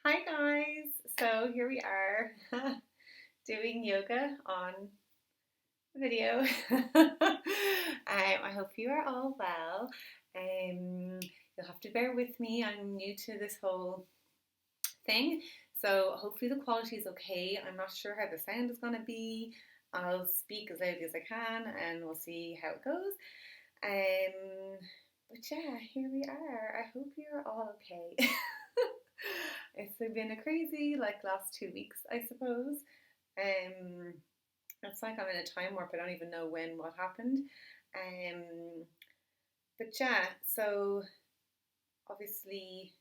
Hi guys! So here we are doing yoga on video. I hope you are all well. You'll have to bear with me. I'm new to this whole thing, so hopefully the quality is okay. I'm not sure how the sound is going to be. I'll speak as loudly as I can and we'll see how it goes. Um, but yeah, here we are. I hope you're all okay. It's been a crazy last 2 weeks, I suppose. Um, it's like I'm in a time warp. I don't even know what happened. Um, but yeah, so obviously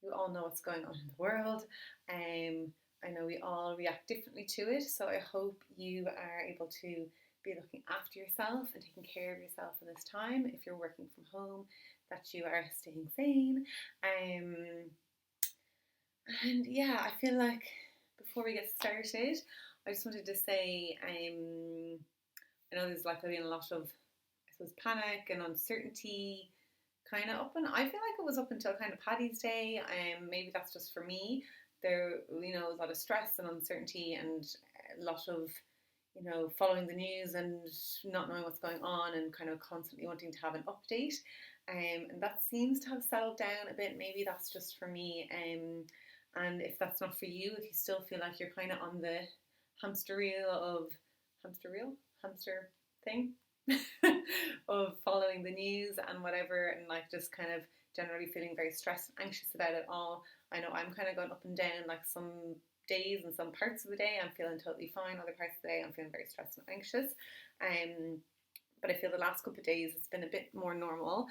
you all know what's going on in the world. I know we all react differently to it, so I hope you are able to be looking after yourself and taking care of yourself in this time. If you're working from home, that you are staying sane. Um, and yeah, I feel like before we get started, I just wanted to say I know there's been a lot of, I suppose, panic and uncertainty kind of up, and I feel like it was up until kind of Paddy's Day. Maybe that's just for me. There, was a lot of stress and uncertainty and a lot of, following the news and not knowing what's going on and kind of constantly wanting to have an update. And that seems to have settled down a bit. Maybe that's just for me. And if that's not for you, if you still feel like you're kind of on the hamster wheel of hamster thing of following the news and whatever, and just kind of generally feeling very stressed and anxious about it all. I know I'm kind of going up and down. Like some days and some parts of the day I'm feeling totally fine, other parts of the day I'm feeling very stressed and anxious. Um, but I feel the last couple of days it's been a bit more normal.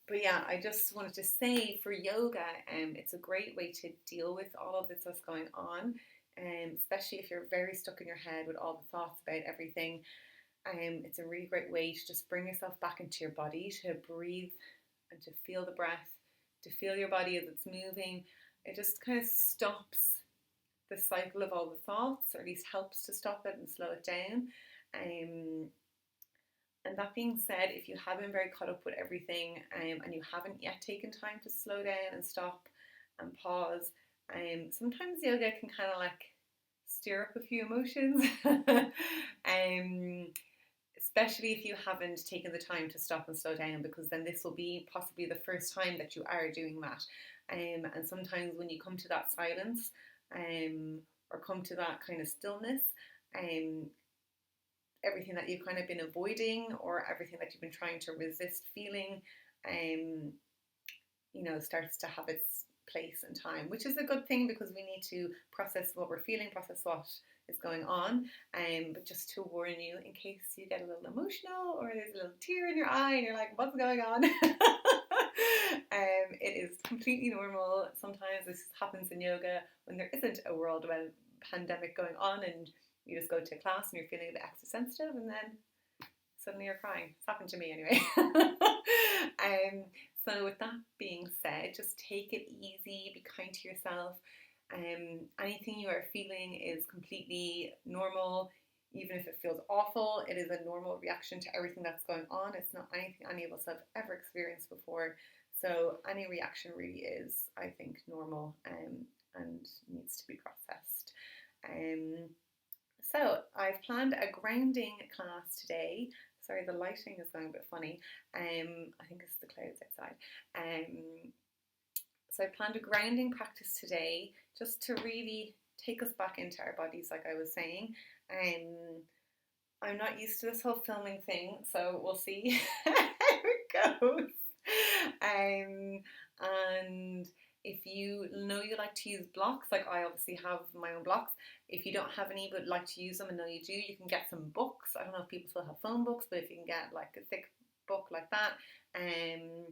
But yeah, I just wanted to say for yoga, it's a great way to deal with all of this that's going on, especially if you're very stuck in your head with all the thoughts about everything. It's a really great way to just bring yourself back into your body, to breathe and to feel the breath, to feel your body as it's moving. It just kind of stops the cycle of all the thoughts, or at least helps to stop it and slow it down. Um, and that being said, if you have been very caught up with everything, and you haven't yet taken time to slow down and stop and pause, sometimes yoga can kind of stir up a few emotions. um, Especially if you haven't taken the time to stop and slow down, because then this will be possibly the first time that you are doing that. And sometimes when you come to that silence, um, or come to that kind of stillness, um, everything that you've kind of been avoiding or everything that you've been trying to resist feeling, um, starts to have its place and time, which is a good thing because we need to process what we're feeling, process what is going on. But just to warn you, in case you get a little emotional or there's a little tear in your eye and you're like, what's going on? It is completely normal. Sometimes this happens in yoga when there isn't a worldwide pandemic going on and you just go to class and you're feeling a bit extra sensitive and then suddenly you're crying. It's happened to me anyway. So with that being said, just take it easy, be kind to yourself. Anything you are feeling is completely normal. Even if it feels awful, it is a normal reaction to everything that's going on. It's not anything any of us have ever experienced before. So any reaction really is, I think, normal, and needs to be processed. Um, so I've planned a grounding class today. Sorry, the lighting is going a bit funny. I think it's the clouds outside. So I planned a grounding practice today just to really take us back into our bodies, like I was saying. I'm not used to this whole filming thing, so we'll see how it goes. And if you know you like to use blocks, like I obviously have my own blocks. If you don't have any but like to use them and know you do, you can get some books. I don't know if people still have phone books, but if you can get like a thick book like that, and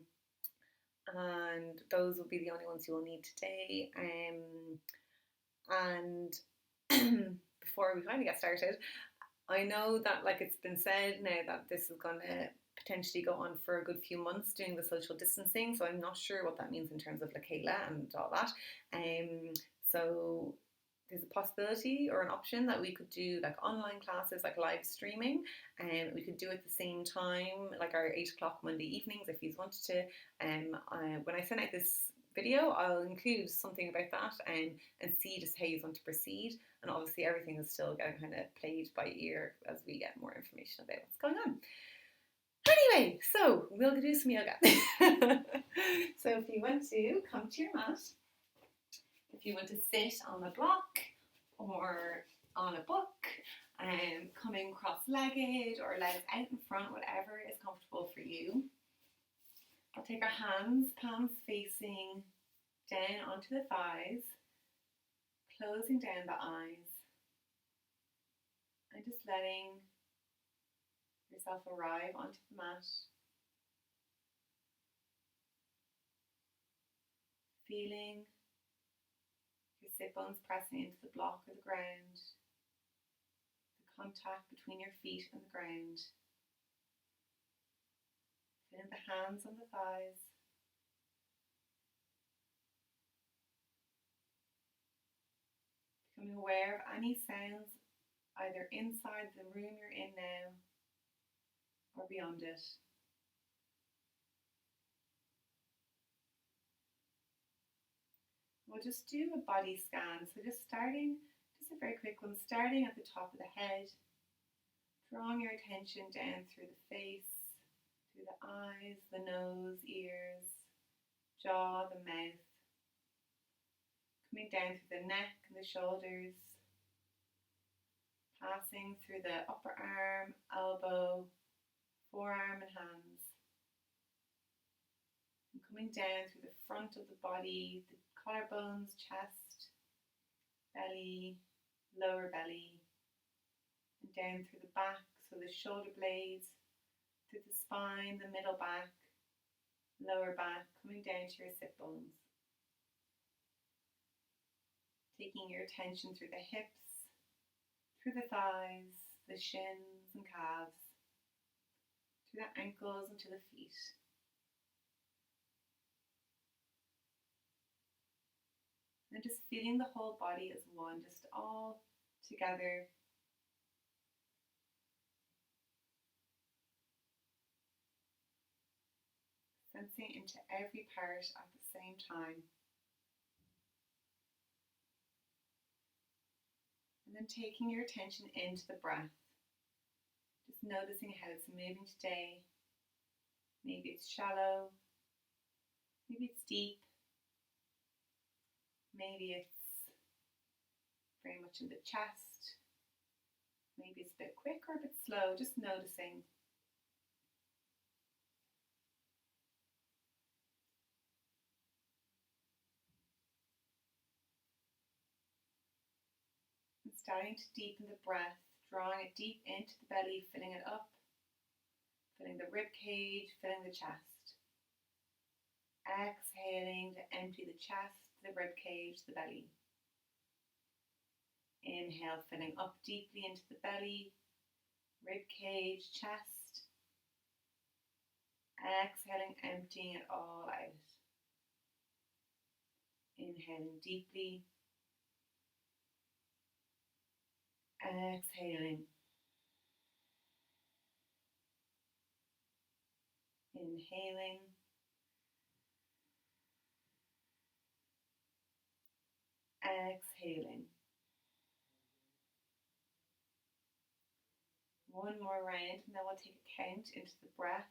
those will be the only ones you will need today. And before we kind of get started, I know that it's been said now that this is going to potentially go on for a good few months doing the social distancing. So I'm not sure what that means in terms of Kayla and all that. So there's a possibility or an option that we could do online classes, live streaming, and we could do at the same time, our 8 o'clock Monday evenings if you wanted to. When I sent out this video, I'll include something about that and see just how you want to proceed. And obviously, everything is still getting kind of played by ear as we get more information about what's going on. Anyway, so we'll do some yoga. So if you want to come to your mat, if you want to sit on a block or on a book, coming cross-legged or legs out in front, whatever is comfortable for you. I'll take our hands, palms facing down onto the thighs, closing down the eyes, and just letting yourself arrive onto the mat. Feeling your sit bones pressing into the block or the ground, the contact between your feet and the ground. Feeling the hands on the thighs. Becoming aware of any sounds either inside the room you're in now or beyond it. We'll just do a body scan. So just a very quick one, starting at the top of the head, drawing your attention down through the face, through the eyes, the nose, ears, jaw, the mouth, coming down through the neck and the shoulders, passing through the upper arm, elbow, forearm and hands, and coming down through the front of the body, the collarbones, chest, belly, lower belly, and down through the back, so the shoulder blades, through the spine, the middle back, lower back, coming down to your sit bones. Taking your attention through the hips, through the thighs, the shins and calves, through the ankles and to the feet. And just feeling the whole body as one, just all together. Sensing into every part at the same time. And then taking your attention into the breath. Just noticing how it's moving today. Maybe it's shallow. Maybe it's deep. Maybe it's very much in the chest. Maybe it's a bit quick or a bit slow. Just noticing. And starting to deepen the breath, drawing it deep into the belly, filling it up, filling the rib cage, filling the chest. Exhaling to empty the chest, the rib cage, the belly. Inhale, filling up deeply into the belly, rib cage, chest. Exhaling, emptying it all out. Inhaling deeply. Exhaling. Inhaling. Exhaling. One more round and then we'll take a count into the breath.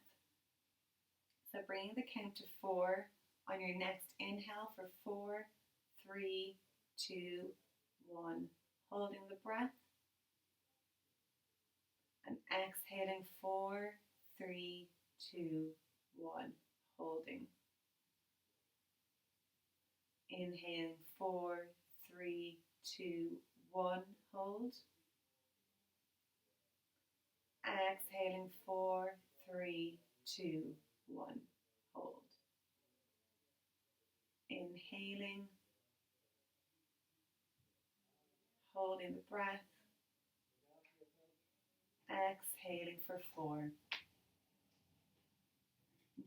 So bringing the count to 4 on your next inhale for 4, 3, 2, 1. Holding the breath. And exhaling 4, 3, 2, 1. Holding. Inhaling 4, 3, 2, 1. Hold. Exhaling 4, 3, 2, 1. Hold. Inhaling. Holding the breath. Exhaling for 4.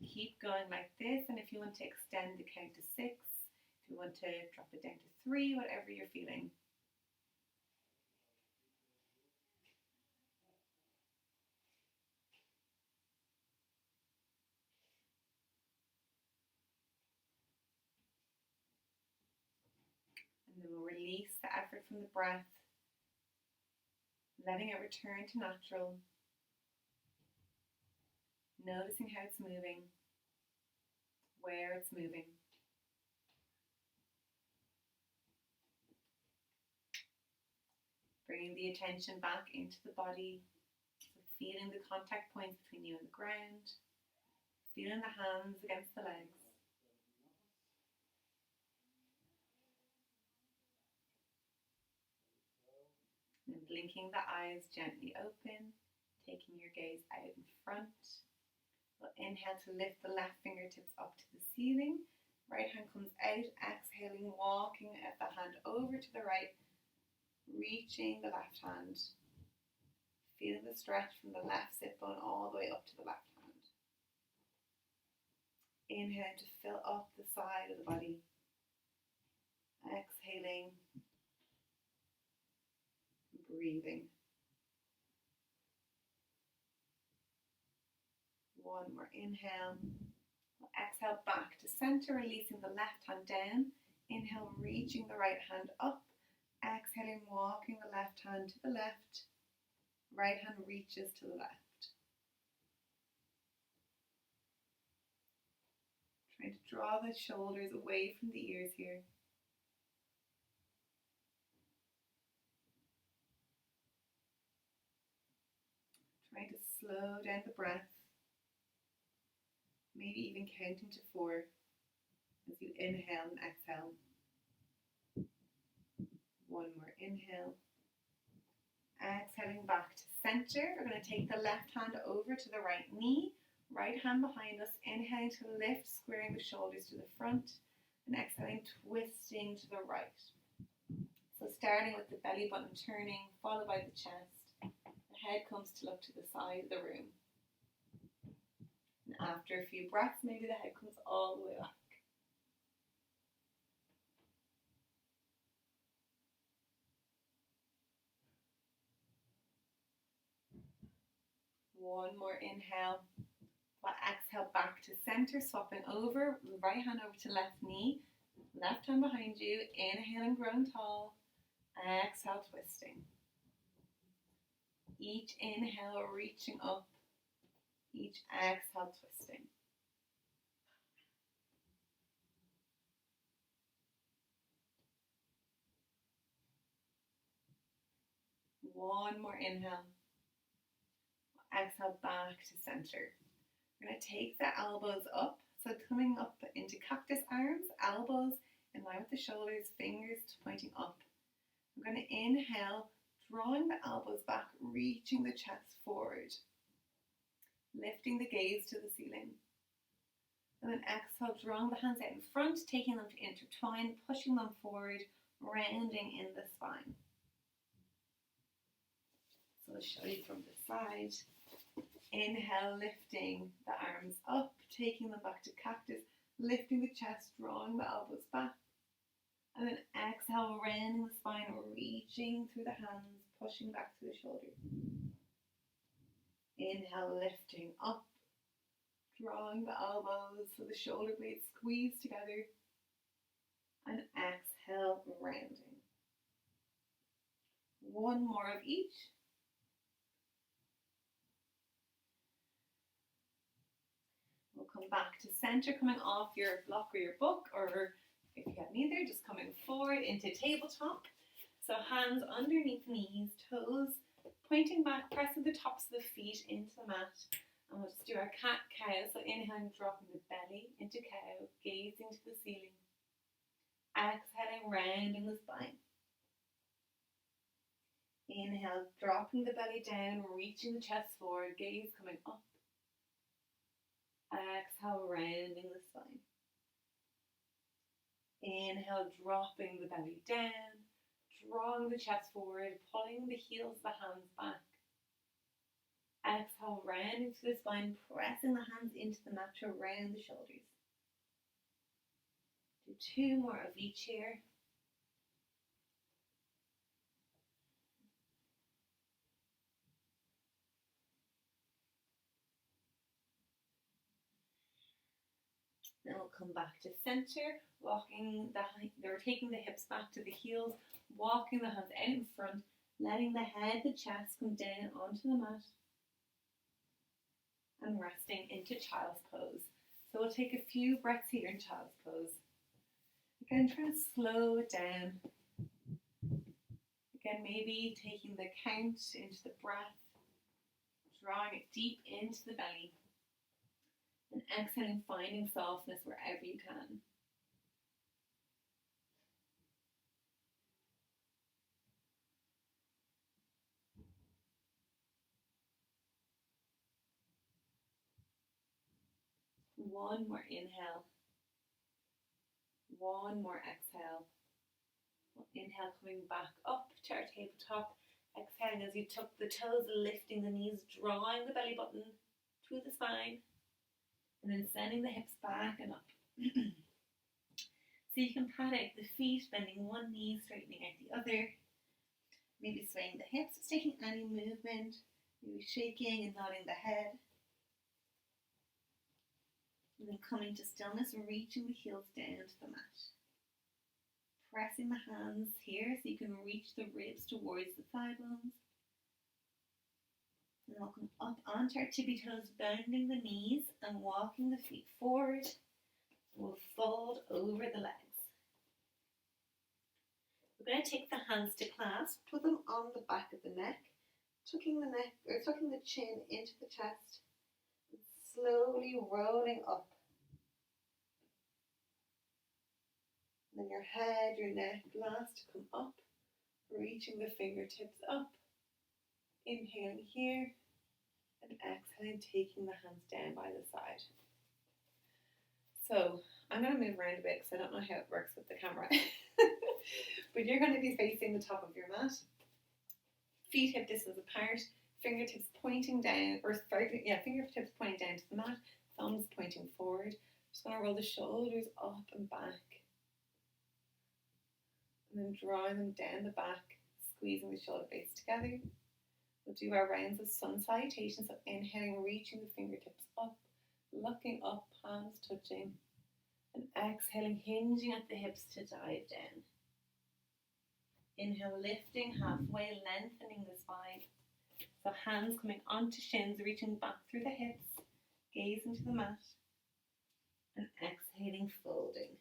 Keep going like this, and if you want to extend the count to 6, if you want to drop it down to 3, whatever you're feeling. And then we'll release the effort from the breath, letting it return to natural, noticing how it's moving, where it's moving. Bringing the attention back into the body, so feeling the contact points between you and the ground, feeling the hands against the legs. And blinking the eyes gently open, taking your gaze out in front. We'll inhale to lift the left fingertips up to the ceiling. Right hand comes out, exhaling, walking the hand over to the right, reaching the left hand. Feeling the stretch from the left sit bone all the way up to the left hand. Inhale to fill up the side of the body. Exhaling, breathing. One more inhale. Exhale back to center, releasing the left hand down. Inhale, reaching the right hand up. Exhaling, walking the left hand to the left. Right hand reaches to the left. Trying to draw the shoulders away from the ears here. Trying to slow down the breath. Maybe even counting to 4 as you inhale and exhale. One more inhale. Exhaling back to center. We're going to take the left hand over to the right knee. Right hand behind us. Inhaling to lift, squaring the shoulders to the front. And exhaling, twisting to the right. So starting with the belly button turning, followed by the chest. The head comes to look to the side of the room. And after a few breaths, maybe the head comes all the way back. One more inhale. Exhale back to center, swapping over, right hand over to left knee, left hand behind you, inhaling, growing tall, exhale, twisting. Each inhale, reaching up, each exhale, twisting. One more inhale. Exhale back to center. We're going to take the elbows up, so coming up into cactus arms, elbows in line with the shoulders, fingers pointing up. I'm going to inhale, drawing the elbows back, reaching the chest forward, lifting the gaze to the ceiling. And then exhale, drawing the hands out in front, taking them to intertwine, pushing them forward, rounding in the spine. So I'll show you from the side. Inhale, lifting the arms up, taking them back to cactus, lifting the chest, drawing the elbows back. And then exhale, rounding the spine, reaching through the hands, pushing back to the shoulders. Inhale, lifting up, drawing the elbows so the shoulder blades squeeze together. And exhale, rounding. One more of each. We'll come back to center, coming off your block or your book, or if you have neither, just coming forward into tabletop. So hands underneath knees, toes pointing back, pressing the tops of the feet into the mat. And we'll just do our cat-cow. So inhaling, dropping the belly into cow, gazing to the ceiling. Exhaling, rounding the spine. Inhale, dropping the belly down, reaching the chest forward, gaze coming up. Exhale, rounding the spine. Inhale, dropping the belly down, drawing the chest forward, pulling the heels of the hands back. Exhale, rounding through the spine, pressing the hands into the mat to round the shoulders. Do 2 more of each here. Then we'll come back to center, walking the we're taking the hips back to the heels, walking the hands out in front, letting the head, the chest come down onto the mat, and resting into child's pose. So we'll take a few breaths here in child's pose. Again, try to slow it down. Again, maybe taking the count into the breath, drawing it deep into the belly, and exhaling, finding softness wherever you can. One more inhale. One more exhale. Inhale, coming back up to our tabletop. Exhaling as you tuck the toes, lifting the knees, drawing the belly button to the spine. And then sending the hips back and up. So you can pat out the feet, bending one knee, straightening out the other. Maybe swaying the hips, just taking any movement. Maybe shaking and nodding the head. And then coming to stillness, reaching the heels down to the mat. Pressing the hands here so you can reach the ribs towards the thigh bones. And walking up onto our tippy toes, bending the knees and walking the feet forward. We'll fold over the legs. We're going to take the hands to clasp, put them on the back of the neck, tucking the chin into the chest, and slowly rolling up. And then your head, your neck, last to come up, reaching the fingertips up. Inhaling here, and exhaling, taking the hands down by the side. So I'm going to move around a bit because I don't know how it works with the camera. But you're going to be facing the top of your mat. Feet hip distance apart, fingertips pointing down, fingertips pointing down to the mat, thumbs pointing forward. Just going to roll the shoulders up and back. And then drawing them down the back, squeezing the shoulder blades together. We'll do our rounds of sun salutations, so inhaling, reaching the fingertips up, looking up, palms touching, and exhaling, hinging at the hips to dive down. Inhale, lifting halfway, lengthening the spine. So hands coming onto shins, reaching back through the hips, gaze into the mat, and exhaling, folding.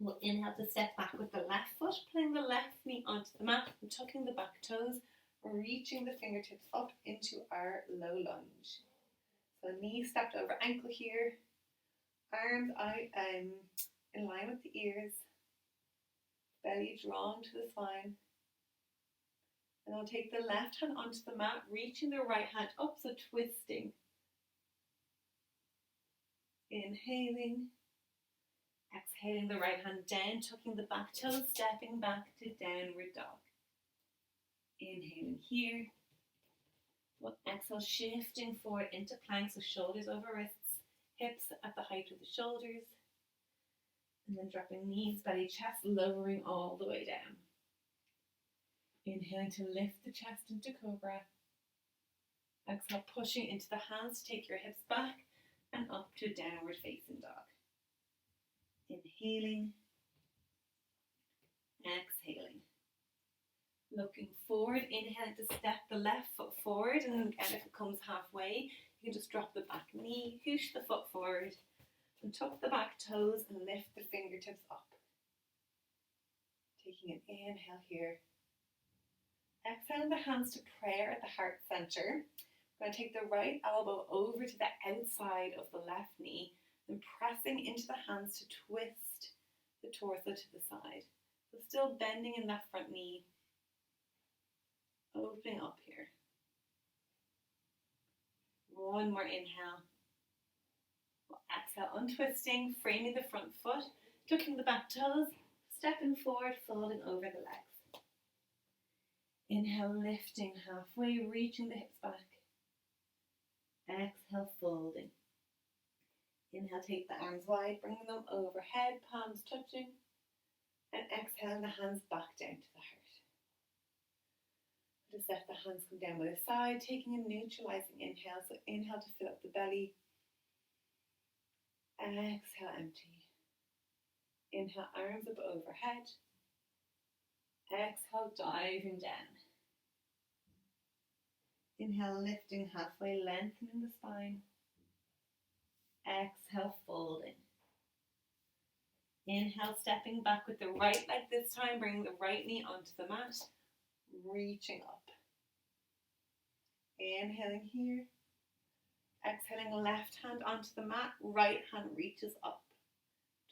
We'll inhale to step back with the left foot, pulling the left knee onto the mat and tucking the back toes, reaching the fingertips up into our low lunge. So knee stepped over ankle here, arms out in line with the ears, belly drawn to the spine. And I'll take the left hand onto the mat, reaching the right hand up, so twisting. Inhaling. Exhaling the right hand down, tucking the back toes, stepping back to downward dog. Inhaling here. We'll exhale, shifting forward into plank, so shoulders over wrists, hips at the height of the shoulders. And then dropping knees, belly, chest, lowering all the way down. Inhaling to lift the chest into cobra. Exhale, pushing into the hands to take your hips back and up to downward facing dog. Inhaling, exhaling. Looking forward, inhaling to step the left foot forward, and again, if it comes halfway, you can just drop the back knee, push the foot forward, and tuck the back toes and lift the fingertips up. Taking an inhale here. Exhaling the hands to prayer at the heart center. We're going to take the right elbow over to the outside of the left knee, and pressing into the hands to twist the torso to the side. So still bending in that front knee. Opening up here. One more inhale. We'll exhale, untwisting, framing the front foot, tucking the back toes, stepping forward, folding over the legs. Inhale, lifting halfway, reaching the hips back. Exhale, folding. Inhale, take the arms wide, bringing them overhead, palms touching. And exhale, the hands back down to the heart. Just let the hands come down by the side, taking a neutralizing inhale. So inhale to fill up the belly. Exhale, empty. Inhale, arms up overhead. Exhale, diving down. Inhale, lifting halfway, lengthening the spine. Exhale, folding. Inhale, stepping back with the right leg this time, bringing the right knee onto the mat, reaching up. Inhaling here. Exhaling, left hand onto the mat, right hand reaches up,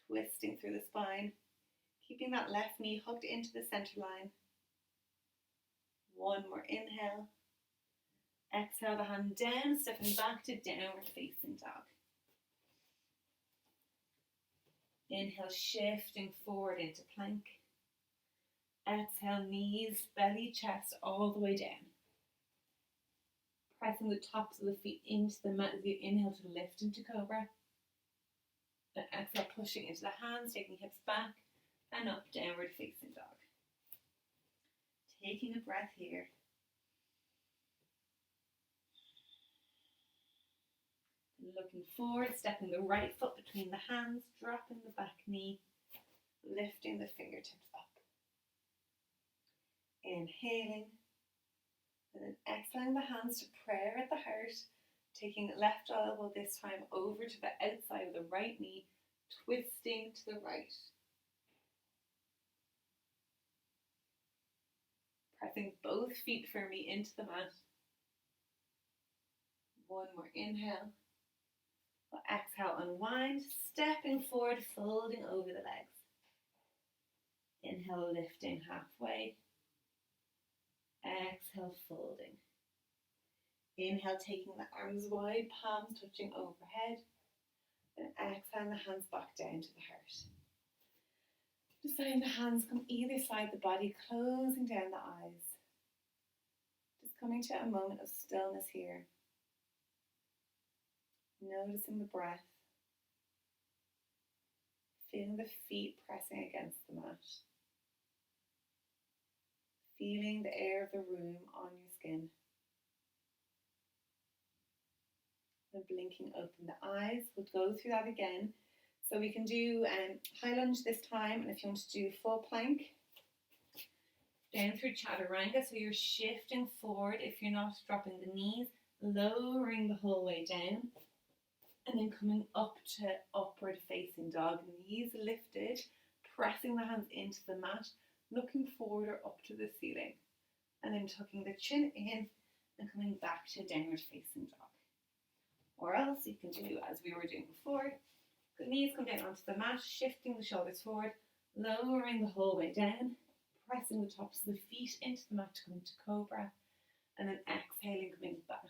twisting through the spine, keeping that left knee hugged into the center line. One more inhale. Exhale the hand down, stepping back to downward facing dog. Inhale, shifting forward into plank. Exhale, knees, belly, chest, all the way down. Pressing the tops of the feet into the mat as you inhale to lift into cobra. And exhale, pushing into the hands, taking hips back and up, downward facing dog. Taking a breath here. Looking forward, stepping the right foot between the hands, dropping the back knee, lifting the fingertips up. Inhaling, and then exhaling the hands to prayer at the heart, taking left elbow this time over to the outside of the right knee, twisting to the right. Pressing both feet firmly into the mat. One more inhale. Exhale, unwind, stepping forward, folding over the legs. Inhale, lifting halfway. Exhale, folding. Inhale, taking the arms wide, palms touching overhead. And exhale, the hands back down to the heart. Just letting the hands come either side the body, closing down the eyes. Just coming to a moment of stillness here. Noticing the breath. Feeling the feet pressing against the mat. Feeling the air of the room on your skin. And blinking open the eyes. We'll go through that again. So we can do high lunge this time, and if you want to do full plank, down through chaturanga, so you're shifting forward if you're not dropping the knees, lowering the whole way down, and then coming up to upward facing dog, knees lifted, pressing the hands into the mat, looking forward or up to the ceiling, and then tucking the chin in and coming back to downward facing dog. Or else you can do as we were doing before. The knees come down onto the mat, shifting the shoulders forward, lowering the whole way down, pressing the tops of the feet into the mat to come into cobra, and then exhaling, coming back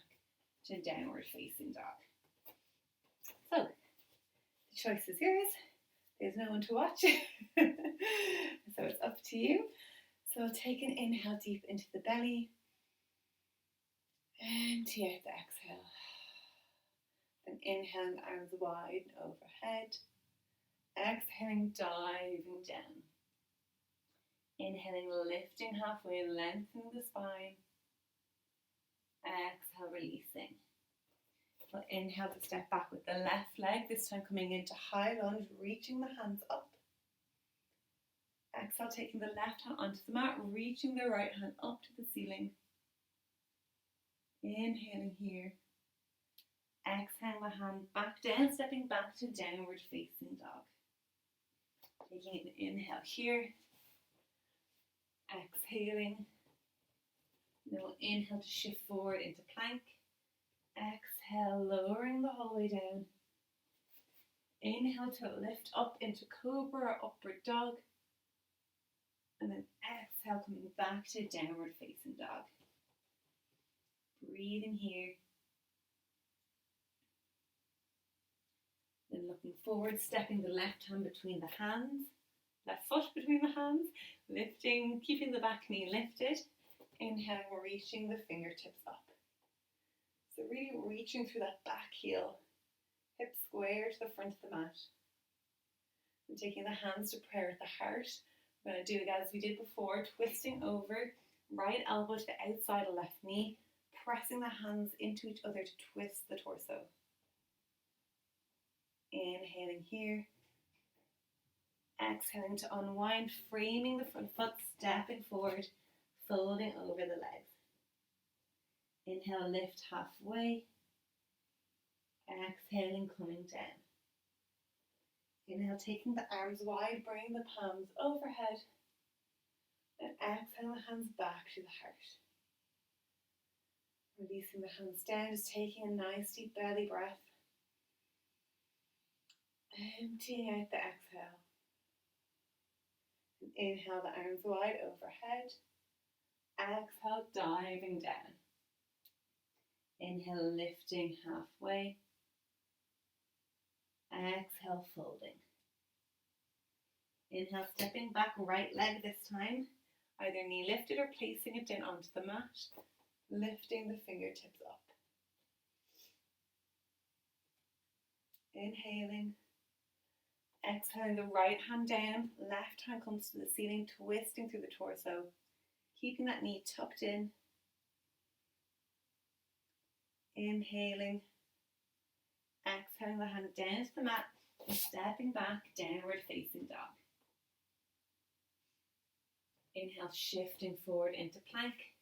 to downward facing dog. So, the choice is yours. There's no one to watch. So it's up to you. So take an inhale deep into the belly. Empty out the exhale. Then inhaling, arms wide and overhead. Exhaling, diving down. Inhaling, lifting halfway, lengthening the spine. Exhale, releasing. We'll inhale to step back with the left leg, this time coming into high lunge, reaching the hands up. Exhale, taking the left hand onto the mat, reaching the right hand up to the ceiling. Inhaling here. Exhale the hand back down, stepping back to downward facing dog. Taking an inhale here. Exhaling. Then we'll inhale to shift forward into plank. Exhale, lowering the whole way down. Inhale to lift up into cobra or upward dog. And then exhale, coming back to downward facing dog. Breathing here. Then looking forward, stepping the left hand between the hands. Left foot between the hands. Lifting, keeping the back knee lifted. Inhale, we're reaching the fingertips up. So really reaching through that back heel. Hips square to the front of the mat. And taking the hands to prayer at the heart. We're going to do it as we did before, twisting over, right elbow to the outside of left knee, pressing the hands into each other to twist the torso. Inhaling here. Exhaling to unwind, framing the front foot, stepping forward, folding over the legs. Inhale, lift halfway. Exhaling, coming down. Inhale, taking the arms wide, bring the palms overhead. And exhale, the hands back to the heart. Releasing the hands down, just taking a nice deep belly breath. Emptying out the exhale. And inhale, the arms wide overhead. Exhale, diving down. Inhale, lifting halfway. Exhale, folding. Inhale, stepping back, right leg this time. Either knee lifted or placing it down onto the mat. Lifting the fingertips up. Inhaling. Exhaling the right hand down. Left hand comes to the ceiling, twisting through the torso. Keeping that knee tucked in. Inhaling. Exhaling the hand down to the mat and stepping back, downward facing dog. Inhale, shifting forward into plank.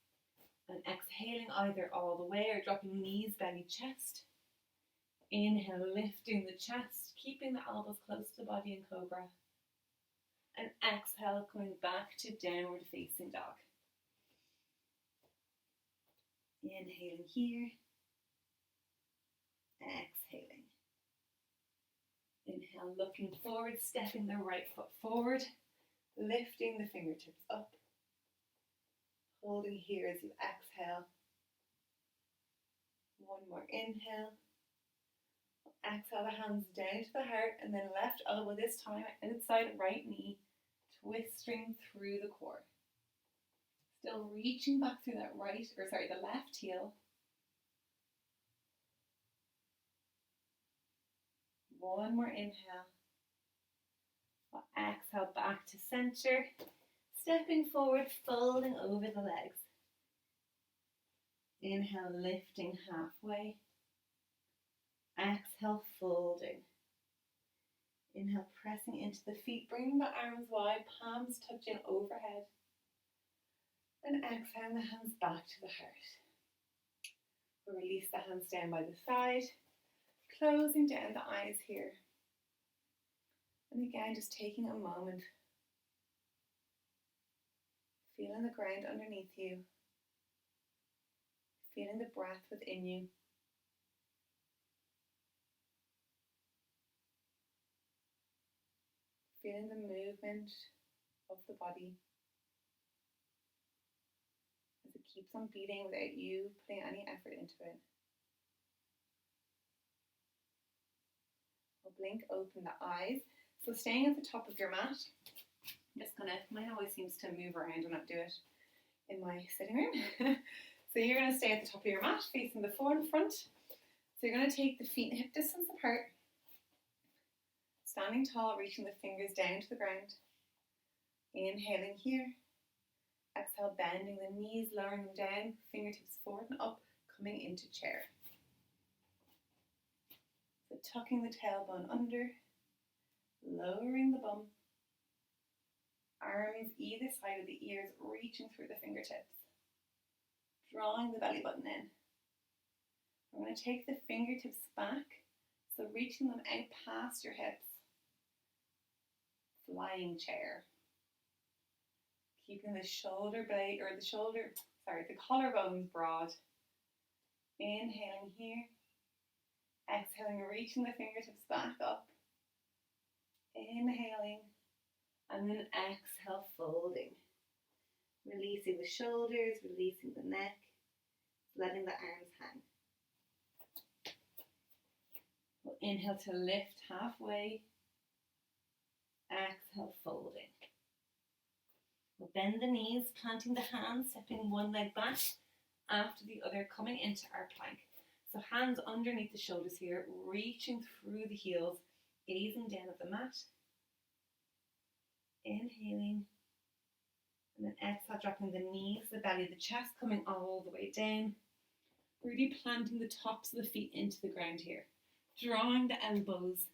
And exhaling either all the way or dropping knees, belly, chest. Inhale, lifting the chest, keeping the elbows close to the body in cobra. And exhale, coming back to downward facing dog. Inhaling here. Exhaling. Inhale, looking forward, stepping the right foot forward, lifting the fingertips up. Holding here as you exhale. One more inhale. Exhale, the hands down to the heart and then left elbow this time outside right knee, twisting through the core. Still reaching back through that the left heel. One more inhale. Exhale, back to center. Stepping forward, folding over the legs. Inhale, lifting halfway. Exhale, folding. Inhale, pressing into the feet, bringing the arms wide, palms touching overhead. And exhale, the hands back to the heart. We'll release the hands down by the side, closing down the eyes here. And again, just taking a moment, feeling the ground underneath you, feeling the breath within you. Feeling the movement of the body as it keeps on beating without you putting any effort into it. I'll blink open the eyes. So staying at the top of your mat, I'm just gonna, mine always seems to move around and not do it in my sitting room. So you're gonna stay at the top of your mat, facing the front. So you're gonna take the feet hip distance apart. Standing tall, reaching the fingers down to the ground. Inhaling here. Exhale, bending the knees, lowering them down, fingertips forward and up, coming into chair. So tucking the tailbone under, lowering the bum. Arms either side of the ears, reaching through the fingertips. Drawing the belly button in. We're going to take the fingertips back, so reaching them out past your hips. Flying chair. Keeping the the collarbones broad. Inhaling here. Exhaling, reaching the fingertips back up. Inhaling. And then exhale, folding. Releasing the shoulders, releasing the neck. Letting the arms hang. We'll inhale to lift halfway. Exhale, folding. We'll bend the knees, planting the hands, stepping one leg back after the other, coming into our plank. So hands underneath the shoulders here, reaching through the heels, gazing down at the mat. Inhaling. And then exhale, dropping the knees, the belly, the chest coming all the way down. Really planting the tops of the feet into the ground here. Drawing the elbows,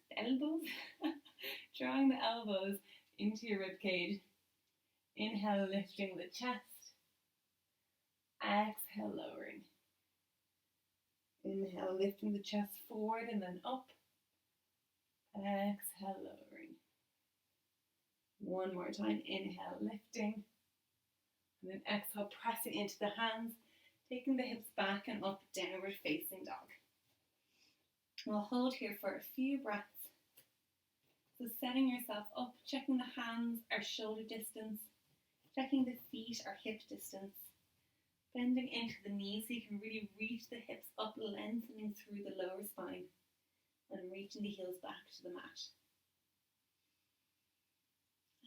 drawing the elbows into your rib cage. Inhale, lifting the chest. Exhale, lowering. Inhale, lifting the chest forward and then up. Exhale, lowering. One more time. Inhale, lifting. And then exhale, pressing into the hands, taking the hips back and up, downward facing dog. We'll hold here for a few breaths. So setting yourself up, checking the hands are shoulder distance, checking the feet are hip distance, bending into the knees so you can really reach the hips up, lengthening through the lower spine, and reaching the heels back to the mat.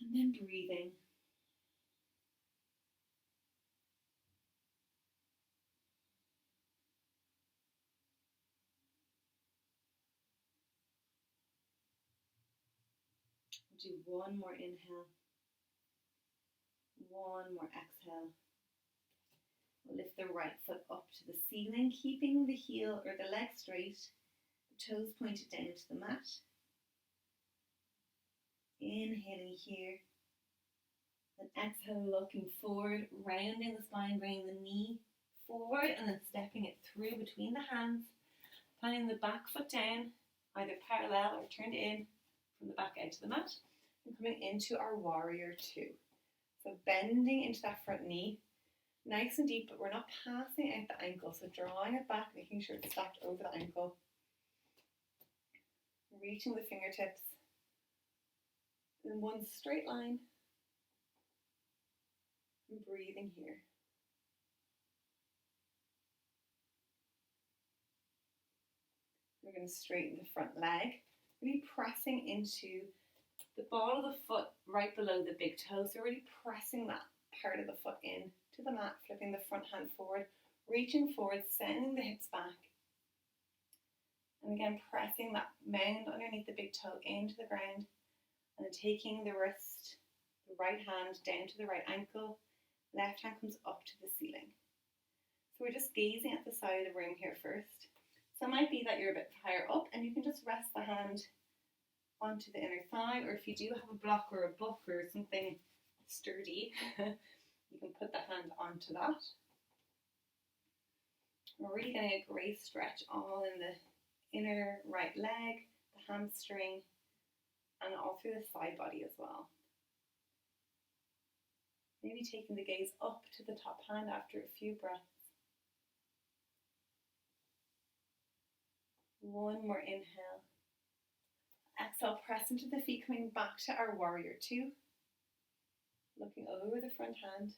And then breathing. Do one more inhale, one more exhale. Lift the right foot up to the ceiling, keeping the heel or the leg straight, the toes pointed down to the mat. Inhaling here, and exhale, looking forward, rounding the spine, bringing the knee forward and then stepping it through between the hands, planting the back foot down, either parallel or turned in from the back edge of the mat, and coming into our warrior two. So bending into that front knee, nice and deep, but we're not passing out the ankle, so drawing it back, making sure it's stacked over the ankle, reaching the fingertips in one straight line, and breathing here. We're going to straighten the front leg, really pressing into the ball of the foot right below the big toe, so really pressing that part of the foot in to the mat, flipping the front hand forward, reaching forward, sending the hips back, and again pressing that mound underneath the big toe into the ground, and then taking the wrist, the right hand down to the right ankle, left hand comes up to the ceiling. So we're just gazing at the side of the room here first. So it might be that you're a bit higher up and you can just rest the hand onto the inner thigh, or if you do have a block or a book or something sturdy, you can put the hand onto that. We're really getting a great stretch all in the inner right leg, the hamstring, and all through the side body as well. Maybe taking the gaze up to the top hand after a few breaths. One more inhale. Exhale, press into the feet, coming back to our warrior two. Looking over the front hand.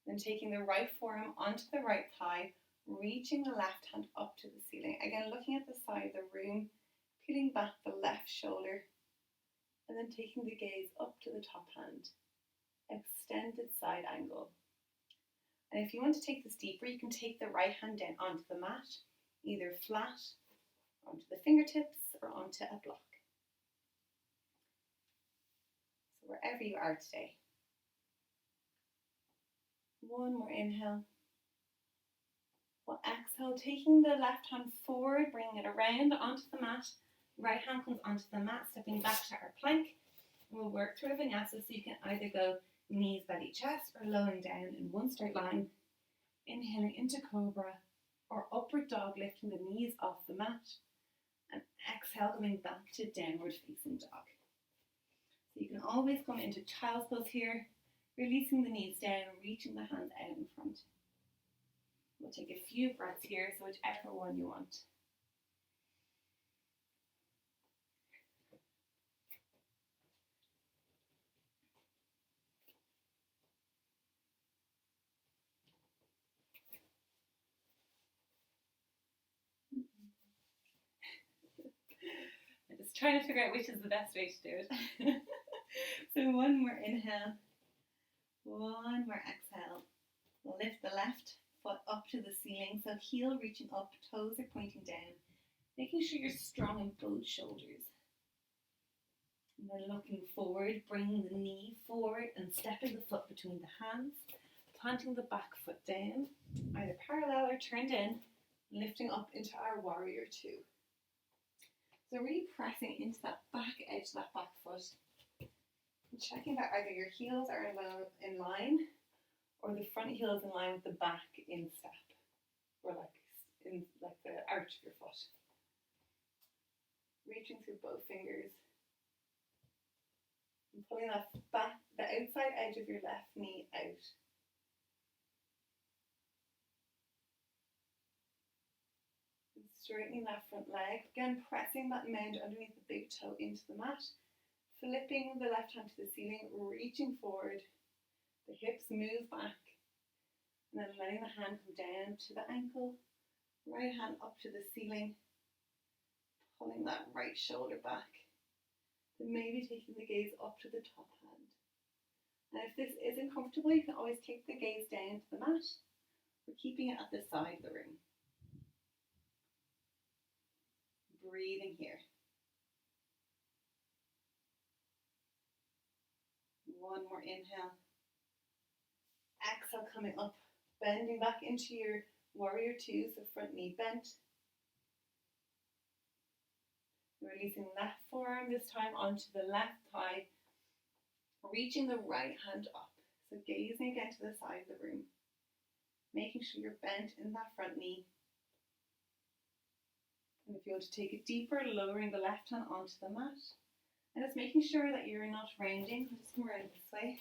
Then taking the right forearm onto the right thigh, reaching the left hand up to the ceiling. Again, looking at the side of the room, peeling back the left shoulder, and then taking the gaze up to the top hand. Extended side angle. And if you want to take this deeper, you can take the right hand down onto the mat, either flat, onto the fingertips, or onto a block. So wherever you are today. One more inhale. We'll exhale, taking the left hand forward, bringing it around onto the mat. Right hand comes onto the mat, stepping back to our plank. We'll work through a vinyasa, so you can either go knees, belly, chest, or lowering down in one straight line. Inhaling into cobra, or upward dog, lifting the knees off the mat. And exhale, coming back to downward facing dog. So you can always come into child's pose here, releasing the knees down, reaching the hands out in front. We'll take a few breaths here, so whichever one you want. I'm just trying to figure out which is the best way to do it. So one more inhale, one more exhale. We'll lift the left foot up to the ceiling, so heel reaching up, toes are pointing down, making sure you're strong in both shoulders. And then looking forward, bringing the knee forward and stepping the foot between the hands, planting the back foot down, either parallel or turned in, lifting up into our warrior two. So really pressing into that back edge of that back foot, checking that either your heels are in line or the front heel is in line with the back instep, or like in like the arch of your foot. Reaching through both fingers and pulling that back, the outside edge of your left knee out. And straightening that front leg. Again, pressing that mound underneath the big toe into the mat. Flipping the left hand to the ceiling, reaching forward. The hips move back. And then letting the hand come down to the ankle. Right hand up to the ceiling. Pulling that right shoulder back. Then maybe taking the gaze up to the top hand. And if this isn't comfortable, you can always take the gaze down to the mat or keeping it at the side of the room. Breathing here. One more inhale. Exhale, coming up, bending back into your warrior two, so front knee bent. Releasing left forearm this time onto the left thigh, reaching the right hand up. So gazing again to the side of the room, making sure you're bent in that front knee. And if you want to take it deeper, lowering the left hand onto the mat. And just making sure that you're not rounding. I'll just come around this way.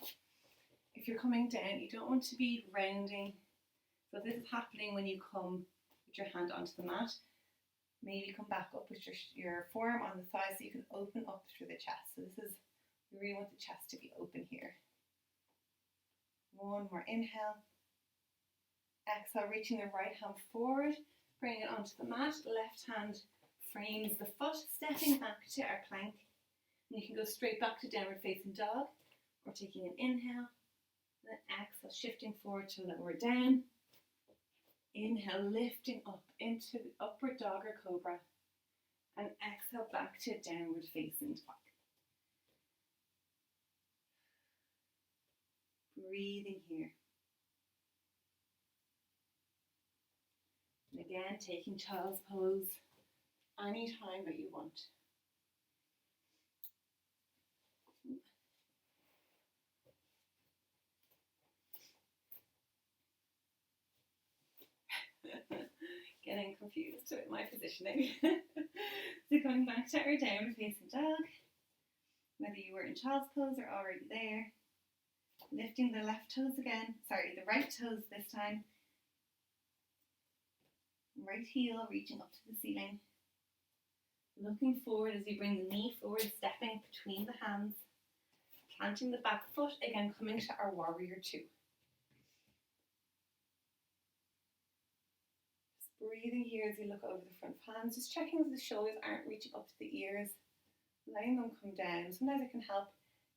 If you're coming down, you don't want to be rounding. So this is happening when you come with your hand onto the mat. Maybe come back up with your forearm on the thigh so you can open up through the chest. So this is, you really want the chest to be open here. One more inhale. Exhale, reaching the right hand forward, bringing it onto the mat. Left hand frames the foot, stepping back to our plank. And you can go straight back to downward facing dog, or taking an inhale, and then exhale, shifting forward to lower down. Inhale, lifting up into the upward dog or cobra, and exhale back to downward facing dog. Breathing here. And again, taking child's pose anytime that you want. Getting confused with my positioning. So coming back to our downward facing dog. Whether you were in child's pose or already there. Lifting the left toes again. Sorry, the right toes this time. Right heel reaching up to the ceiling. Looking forward as you bring the knee forward, stepping between the hands. Planting the back foot, again coming to our warrior two. Breathing here as you look over the front palms, just checking that the shoulders aren't reaching up to the ears, letting them come down. Sometimes it can help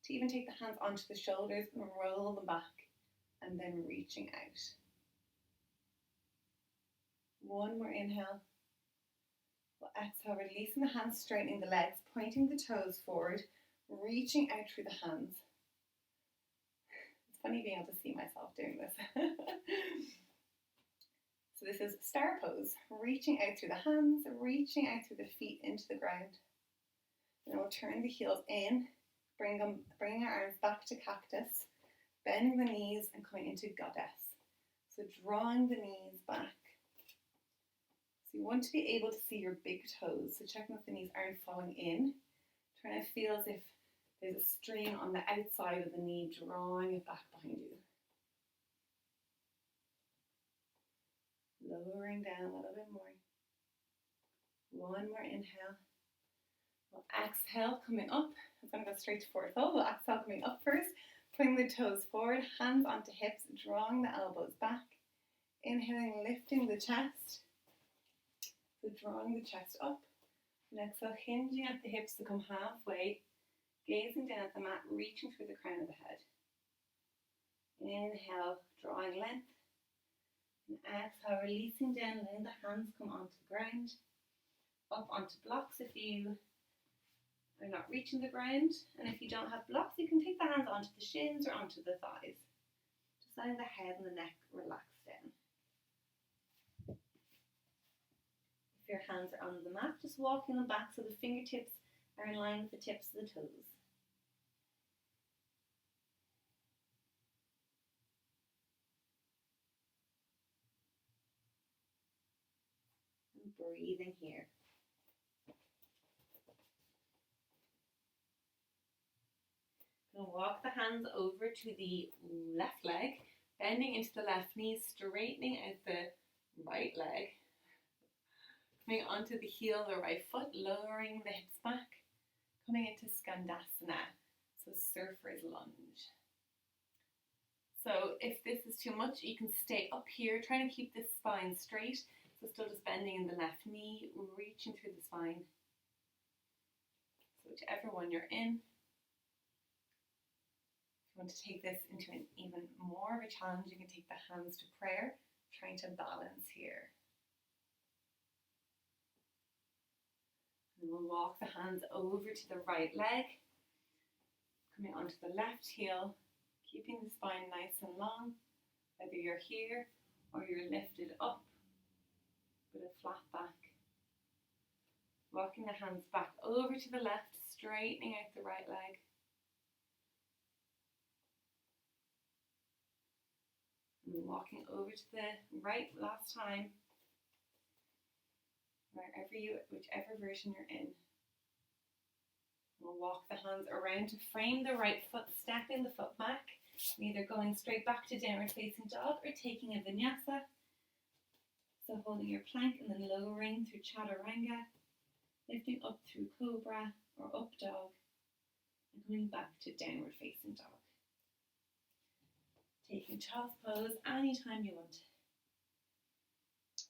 to even take the hands onto the shoulders and roll them back, and then reaching out. One more inhale. We'll exhale, releasing the hands, straightening the legs, pointing the toes forward, reaching out through the hands. It's funny being able to see myself doing this. So this is star pose, reaching out through the hands, reaching out through the feet into the ground. And then we'll turn the heels in, bringing our arms back to cactus, bending the knees and coming into goddess. So drawing the knees back. So you want to be able to see your big toes. So checking that the knees aren't falling in. Trying to feel as if there's a strain on the outside of the knee, drawing it back behind you. Lowering down a little bit more. One more inhale. We'll exhale, coming up. I'm going to go straight to forward fold. We'll exhale, coming up first. Putting the toes forward, hands onto hips, drawing the elbows back. Inhaling, lifting the chest. So drawing the chest up. And exhale, hinging at the hips to come halfway. Gazing down at the mat, reaching through the crown of the head. Inhale, drawing length. And exhale, releasing down, letting the hands come onto the ground. Up onto blocks if you are not reaching the ground. And if you don't have blocks, you can take the hands onto the shins or onto the thighs. Just letting the head and the neck relax down. If your hands are on the mat, just walking them back so the fingertips are in line with the tips of the toes. breathing here. Going to walk the hands over to the left leg, bending into the left knee, straightening out the right leg. Coming onto the heel of the right foot, lowering the hips back. Coming into Skandasana, so surfer's lunge. So if this is too much, you can stay up here, trying to keep the spine straight. So still just bending in the left knee, reaching through the spine. So whichever one you're in. If you want to take this into an even more of a challenge, you can take the hands to prayer, trying to balance here. And we'll walk the hands over to the right leg, coming onto the left heel, keeping the spine nice and long, whether you're here or you're lifted up with a flat back. Walking the hands back over to the left, straightening out the right leg. And walking over to the right last time, whichever version you're in. We'll walk the hands around to frame the right foot, stepping the foot back, either going straight back to downward facing dog or taking a vinyasa. So holding your plank and then lowering through chaturanga, lifting up through cobra or up dog, and coming back to downward facing dog. Taking child's pose anytime you want.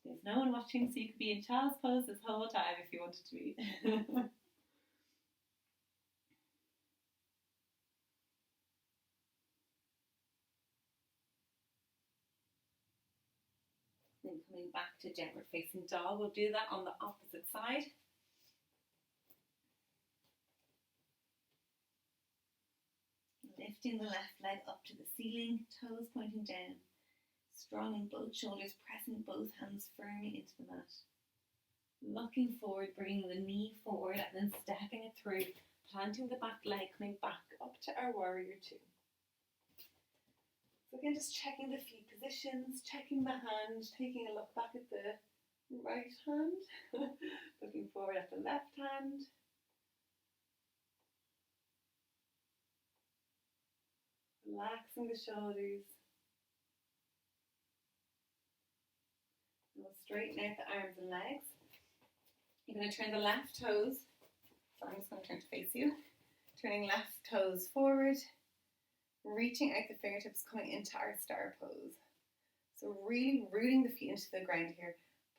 There's no one watching, so you could be in child's pose this whole time if you wanted to be. Then coming back to downward facing dog, we'll do that on the opposite side. Lifting the left leg up to the ceiling, toes pointing down. Strong in both shoulders, pressing both hands firmly into the mat. Looking forward, bringing the knee forward and then stepping it through, planting the back leg, coming back up to our warrior two. So again, just checking the feet positions, checking the hand, taking a look back at the right hand, looking forward at the left hand. Relaxing the shoulders. And we'll straighten out the arms and legs. You're going to turn the left toes. So I'm just going to turn to face you. Turning left toes forward. Reaching out the fingertips, coming into our star pose. So really rooting the feet into the ground here.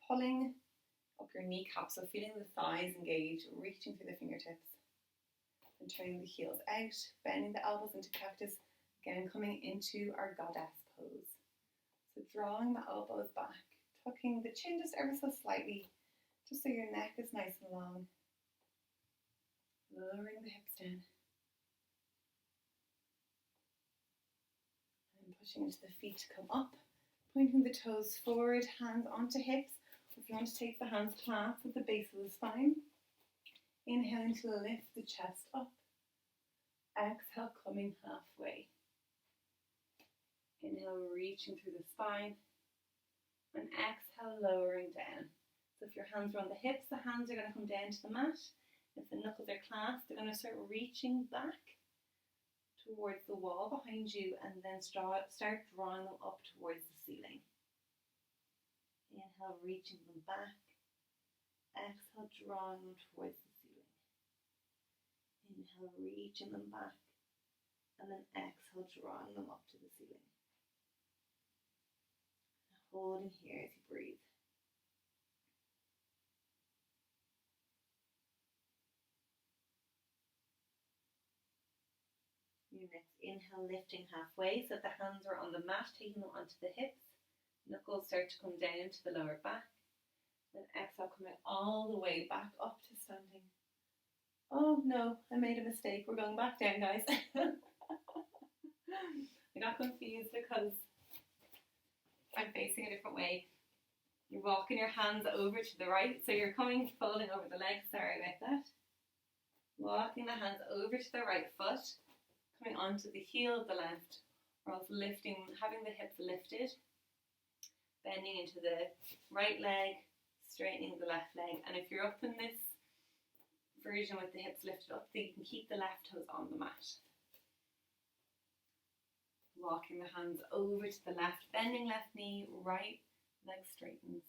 Pulling up your kneecaps, so feeling the thighs engage, reaching through the fingertips. And turning the heels out, bending the elbows into cactus. Again, coming into our goddess pose. So drawing the elbows back, tucking the chin just ever so slightly, just so your neck is nice and long. Lowering the hips down. And pushing into the feet to come up, pointing the toes forward, hands onto hips. If you want to take the hands clasped at the base of the spine. Inhaling to lift the chest up. Exhale, coming halfway. Inhale, reaching through the spine. And exhale, lowering down. So if your hands are on the hips, the hands are going to come down to the mat. If the knuckles are clasped, they're going to start reaching back towards the wall behind you and then start drawing them up towards the ceiling. Inhale, reaching them back. Exhale, drawing them towards the ceiling. Inhale, reaching them back. And then exhale, drawing them up to the ceiling. Holding here as you breathe. Your next inhale, lifting halfway so the hands are on the mat, taking them onto the hips. Knuckles start to come down to the lower back. Then exhale, coming all the way back up to standing. Oh no, I made a mistake. We're going back down, guys. I got confused because I'm facing a different way. You're walking your hands over to the right, so you're folding over the legs, sorry about that. Walking the hands over to the right foot, coming onto the heel of the left, or else lifting, having the hips lifted, bending into the right leg, straightening the left leg. And if you're up in this version with the hips lifted up, then you can keep the left toes on the mat. Walking the hands over to the left, bending left knee, right leg straightens.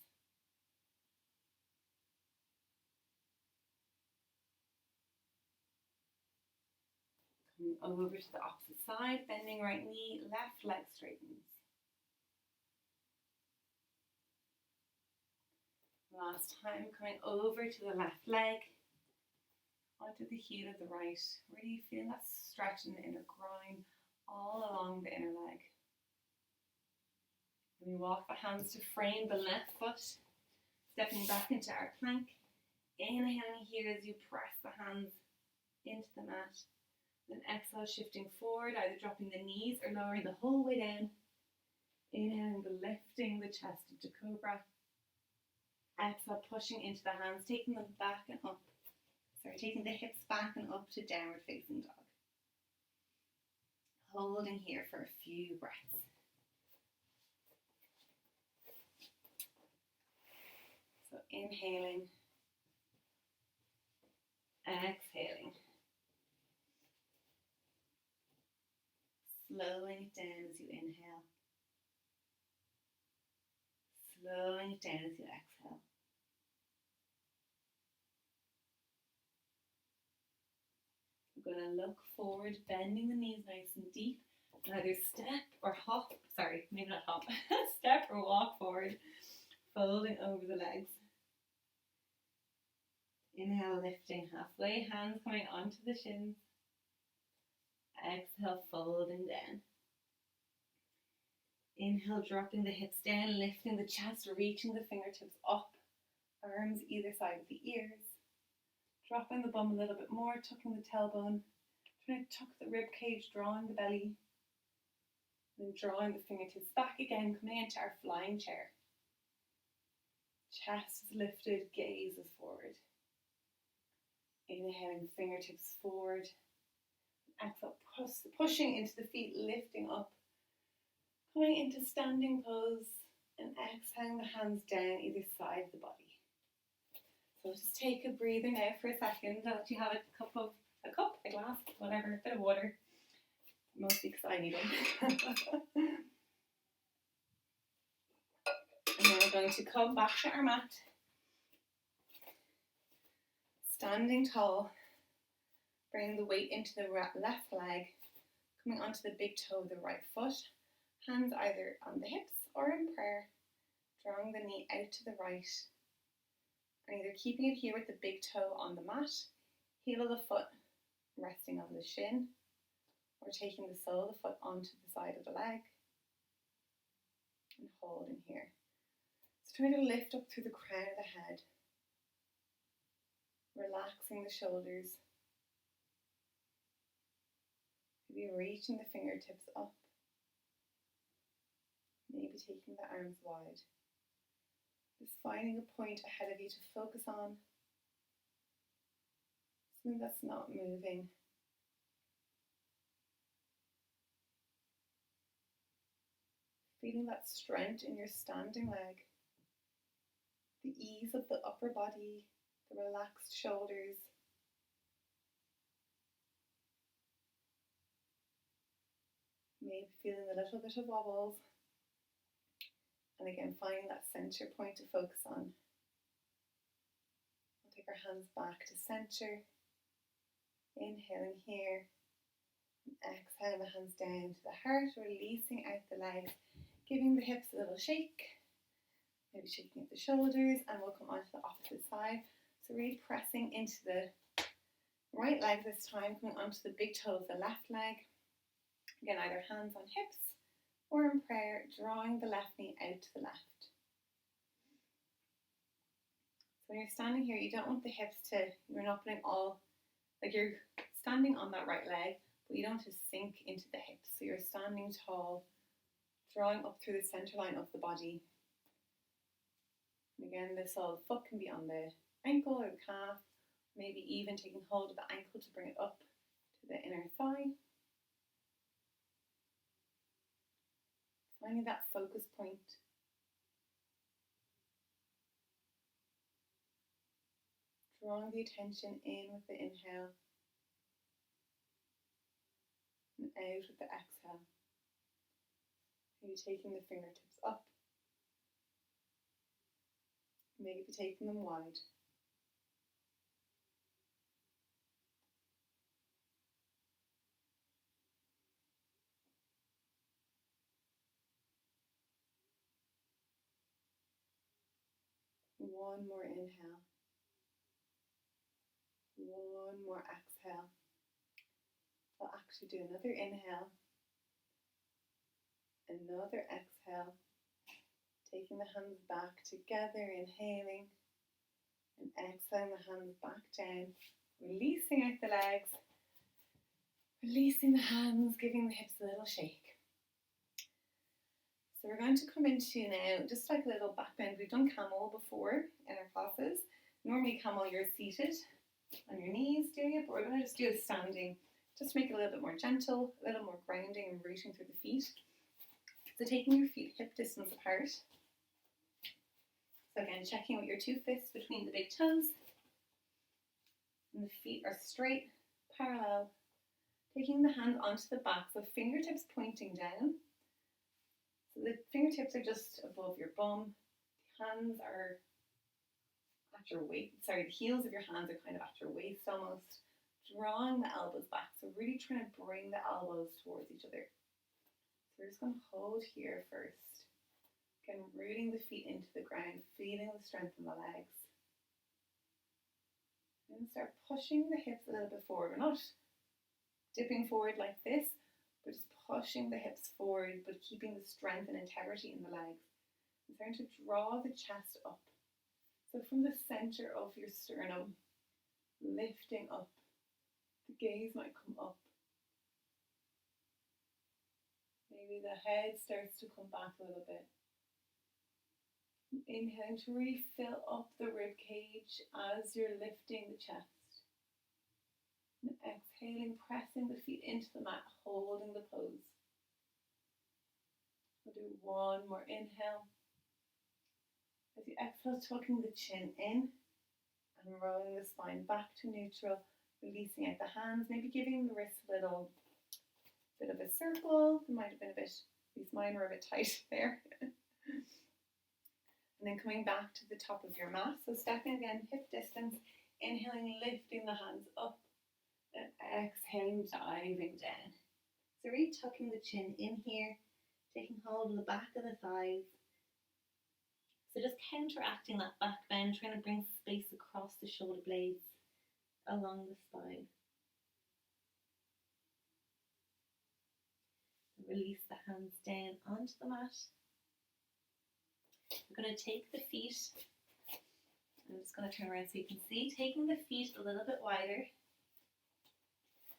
Coming over to the opposite side, bending right knee, left leg straightens. Last time, coming over to the left leg, onto the heel of the right. Really feeling that stretch in the inner groin, all along the inner leg. And we walk the hands to frame the left foot, stepping back into our plank. Inhaling here as you press the hands into the mat. Then exhale, shifting forward, either dropping the knees or lowering the whole way down. Inhaling, lifting the chest into cobra. Exhale, pushing into the hands, taking them back and up. Taking the hips back and up to downward facing dog. Holding here for a few breaths. So inhaling, exhaling. Slowing it down as you inhale. Slowing it down as you exhale. We're going to look forward, bending the knees nice and deep, and either step or hop, maybe not hop, step or walk forward, folding over the legs. Inhale, lifting halfway, hands coming onto the shins. Exhale, folding down. Inhale, dropping the hips down, lifting the chest, reaching the fingertips up, arms either side of the ears. Dropping the bum a little bit more, tucking the tailbone, trying to tuck the rib cage, drawing the belly, and drawing the fingertips back again, coming into our flying chair. Chest is lifted, gaze is forward. Inhaling, fingertips forward. Exhale, pushing into the feet, lifting up, coming into standing pose, and exhaling the hands down either side of the body. So just take a breather now for a second. I'll let you have a glass, whatever, a bit of water. Mostly because I need one. And then we're going to come back to our mat. Standing tall. Bringing the weight into the left leg. Coming onto the big toe of the right foot. Hands either on the hips or in prayer. Drawing the knee out to the right. And either keeping it here with the big toe on the mat, heel of the foot resting on the shin, or taking the sole of the foot onto the side of the leg, and holding here. So trying to lift up through the crown of the head, relaxing the shoulders, maybe reaching the fingertips up, maybe taking the arms wide. Just finding a point ahead of you to focus on, something that's not moving. Feeling that strength in your standing leg, the ease of the upper body, the relaxed shoulders. Maybe feeling a little bit of wobbles. And again, finding that center point to focus on. We'll take our hands back to center. Inhaling here. And exhaling the hands down to the heart, releasing out the legs, giving the hips a little shake. Maybe shaking at the shoulders, and we'll come onto the opposite side. So really pressing into the right leg this time, coming onto the big toe of the left leg. Again, either hands on hips, or in prayer, drawing the left knee out to the left. So when you're standing here, you don't want the hips you're not putting you're standing on that right leg, but you don't want to sink into the hips. So you're standing tall, drawing up through the center line of the body. And again, the sole of the foot can be on the ankle or the calf, maybe even taking hold of the ankle to bring it up to the inner thigh. Finding that focus point. Drawing the attention in with the inhale and out with the exhale. Maybe taking the fingertips up, maybe taking them wide. One more inhale. One more exhale. I'll actually do another inhale. Another exhale. Taking the hands back together, inhaling. And exhaling the hands back down. Releasing out the legs. Releasing the hands, giving the hips a little shake. So we're going to come into now, just like a little back bend. We've done camel before in our classes. Normally camel, you're seated on your knees doing it, but we're going to just do it standing. Just make it a little bit more gentle, a little more grounding and rooting through the feet. So taking your feet hip distance apart. So again, checking with your 2 fists between the big toes. And the feet are straight, parallel. Taking the hands onto the back, so fingertips pointing down. So the fingertips are just above your bum. The hands are at your waist. Sorry, the heels of your hands are kind of at your waist almost. Drawing the elbows back. So really trying to bring the elbows towards each other. So we're just going to hold here first. Again, rooting the feet into the ground, feeling the strength in the legs. And start pushing the hips a little bit forward. We're not dipping forward like this, but just pushing the hips forward, but keeping the strength and integrity in the legs. I'm starting to draw the chest up. So from the center of your sternum, lifting up. The gaze might come up. Maybe the head starts to come back a little bit. Inhaling to really fill up the rib cage as you're lifting the chest. And exhaling, pressing the feet into the mat, holding the pose. We'll do one more inhale. As you exhale, tucking the chin in and rolling the spine back to neutral, releasing out the hands, maybe giving the wrists a little bit of a circle. It might have been a bit, at least mine were a bit tight there. And then coming back to the top of your mat. So stepping again, hip distance, inhaling, lifting the hands up, and exhaling, diving down. So really tucking the chin in here, taking hold of the back of the thighs. So just counteracting that back bend, trying to bring space across the shoulder blades, along the spine. Release the hands down onto the mat. We're going to take the feet, I'm just going to turn around so you can see, taking the feet a little bit wider.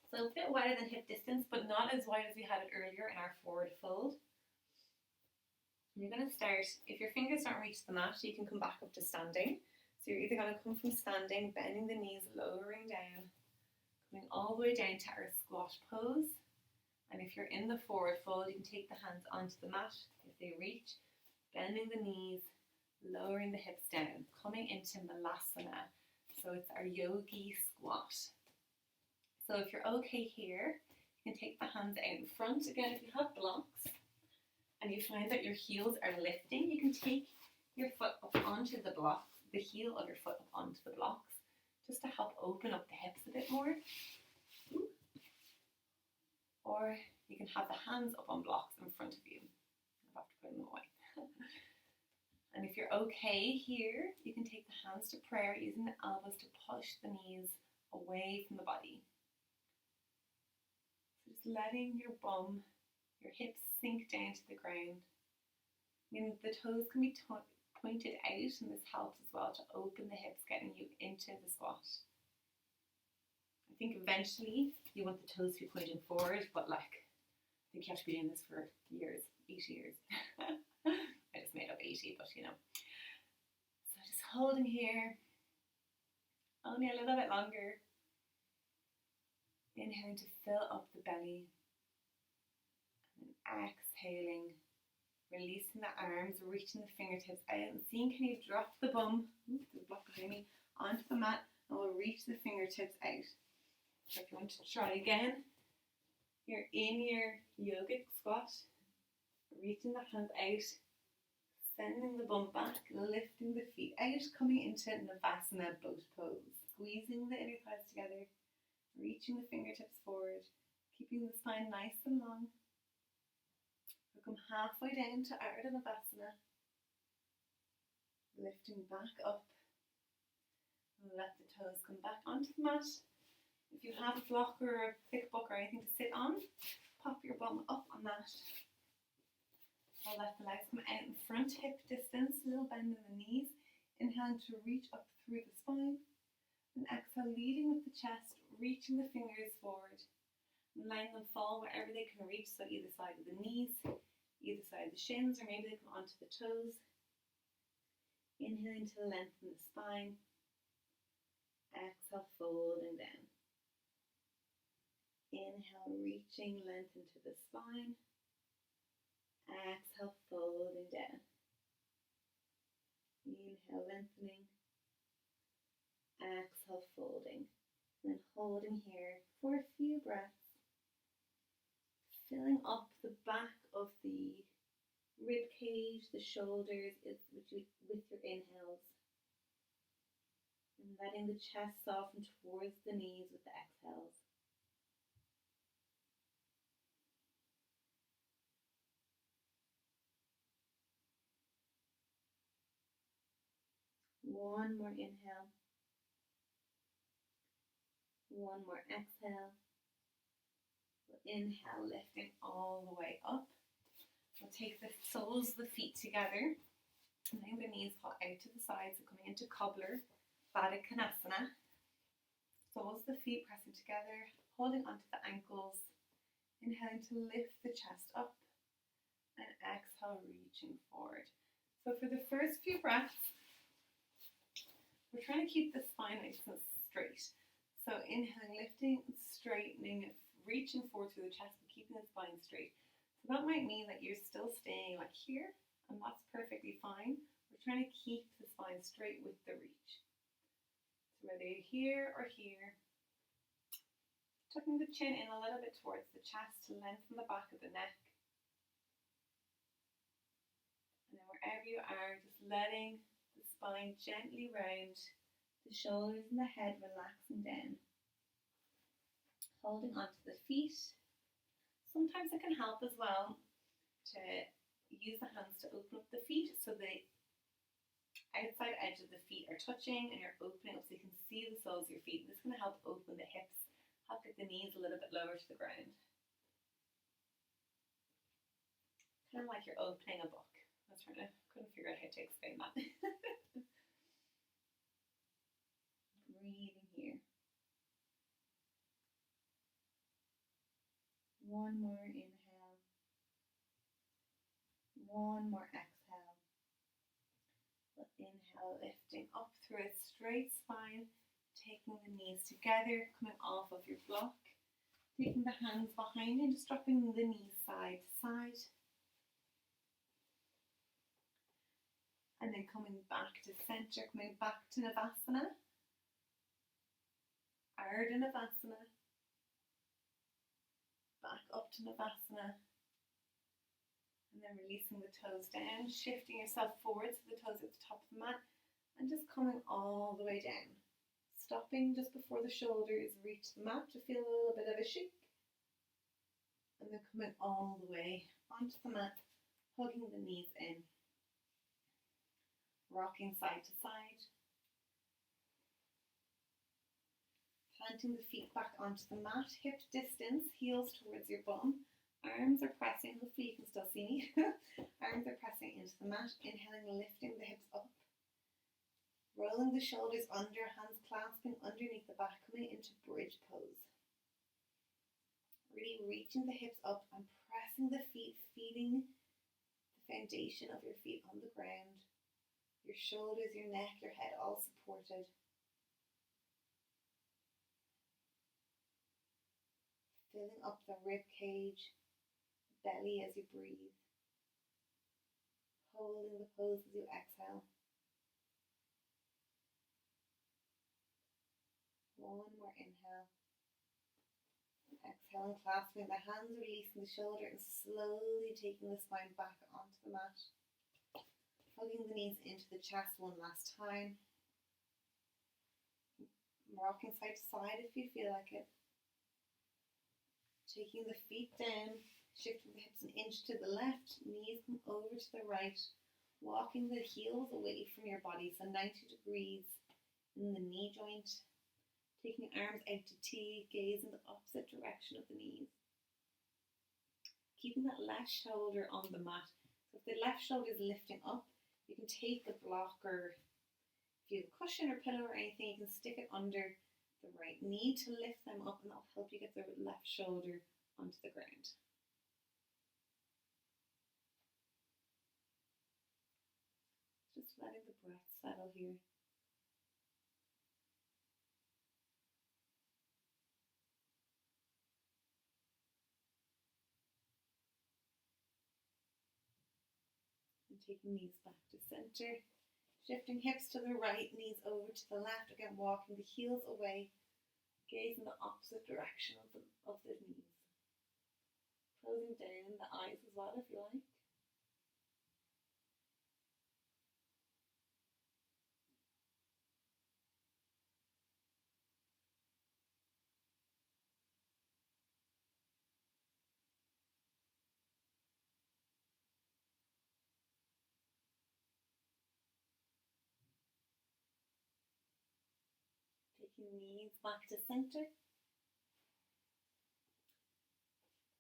So a bit wider than hip distance, but not as wide as we had it earlier in our forward fold. And you're going to start, if your fingers don't reach the mat, you can come back up to standing. So you're either going to come from standing, bending the knees, lowering down, coming all the way down to our squat pose. And if you're in the forward fold, you can take the hands onto the mat if they reach, bending the knees, lowering the hips down, coming into Malasana. So it's our yogi squat. So if you're okay here, you can take the hands out in front. Again, if you have blocks and you find that your heels are lifting, you can take your foot up onto the blocks, the heel of your foot up onto the blocks, just to help open up the hips a bit more. Or you can have the hands up on blocks in front of you. I have to put them away. And if you're okay here, you can take the hands to prayer, using the elbows to push the knees away from the body. So just letting your bum, your hips sink down to the ground. I mean, the toes can be pointed out, and this helps as well to open the hips, getting you into the squat. I think eventually you want the toes to be pointing forward, but like, I think you have to be doing this for years, 8 years. I just made up 80, but you know. So just holding here, only a little bit longer. Inhaling to fill up the belly. And then exhaling, releasing the arms, reaching the fingertips out and seeing, can you drop the bum, there's a block behind me, onto the mat. and we'll reach the fingertips out. So if you want to try again, you're in your yogic squat, reaching the hands out, sending the bum back, lifting the feet out, coming into Navasana boat pose, squeezing the inner thighs together, reaching the fingertips forward, keeping the spine nice and long. We'll come halfway down to Ardha Navasana, lifting back up, and let the toes come back onto the mat. If you have a block or a thick book or anything to sit on, pop your bum up on that. I'll let the legs come out in front, hip distance, little bend in the knees. Inhaling to reach up through the spine. And exhale, leading with the chest, reaching the fingers forward. And letting them fall wherever they can reach, so either side of the knees, either side of the shins, or maybe they come onto the toes. Inhaling to lengthen the spine. Exhale, folding down. Inhale, reaching, lengthen to the spine. Exhale, folding down. Inhale, lengthening. Exhale, folding. And then holding here for a few breaths. Filling up the back of the rib cage, the shoulders with your inhales. And letting the chest soften towards the knees with the exhales. One more inhale. One more exhale. We'll inhale, lifting all the way up. We'll take the soles of the feet together. Letting the knees fall out to the sides, so coming into cobbler, Baddha Konasana. Soles of the feet pressing together, holding onto the ankles. Inhaling to lift the chest up. And exhale, reaching forward. So for the first few breaths, we're trying to keep the spine nice and straight. So inhaling, lifting, straightening, reaching forward through the chest, but keeping the spine straight. So that might mean that you're still staying like here, and that's perfectly fine. We're trying to keep the spine straight with the reach. So whether you're here or here, tucking the chin in a little bit towards the chest to lengthen the back of the neck. And then wherever you are, just letting the spine gently round, the shoulders and the head relaxing down. Holding onto the feet. Sometimes it can help as well to use the hands to open up the feet, so the outside edge of the feet are touching and you're opening up so you can see the soles of your feet. This is going to help open the hips, help get the knees a little bit lower to the ground. Kind of like you're opening a book. Couldn't figure out how to explain that. Breathing here. One more inhale. One more exhale. Inhale, lifting up through a straight spine, taking the knees together, coming off of your block, taking the hands behind and just dropping the knees side to side. And then coming back to center, coming back to Navasana. Ardha Navasana. Back up to Navasana. And then releasing the toes down, shifting yourself forward so the toes at the top of the mat. And just coming all the way down. Stopping just before the shoulders reach the mat to feel a little bit of a shake. And then coming all the way onto the mat, hugging the knees in. Rocking side to side. Planting the feet back onto the mat, hip distance, heels towards your bum. Arms are pressing, hopefully you can still see me. Arms are pressing into the mat, inhaling, lifting the hips up. Rolling the shoulders under, hands clasping underneath the back, coming into bridge pose. Really reaching the hips up and pressing the feet, feeling the foundation of your feet on the ground. Your shoulders, your neck, your head all supported. Filling up the rib cage, belly as you breathe. Holding the pose as you exhale. One more inhale. Exhale and clasping the hands, releasing the shoulder and slowly taking the spine back onto the mat. Hugging the knees into the chest one last time. Rocking side to side if you feel like it. Taking the feet down, shifting the hips an inch to the left, knees come over to the right, walking the heels away from your body, so 90 degrees in the knee joint. Taking arms out to T, gaze in the opposite direction of the knees. Keeping that left shoulder on the mat. So if the left shoulder is lifting up, you can take a block, or if you have a cushion or pillow or anything, you can stick it under the right knee to lift them up, and that'll help you get the left shoulder onto the ground. Just letting the breath settle here. And taking knees back to center. Shifting hips to the right, knees over to the left. Again, walking the heels away. Gaze in the opposite direction of the knees. Closing down the eyes as well if you like. Taking knees back to center.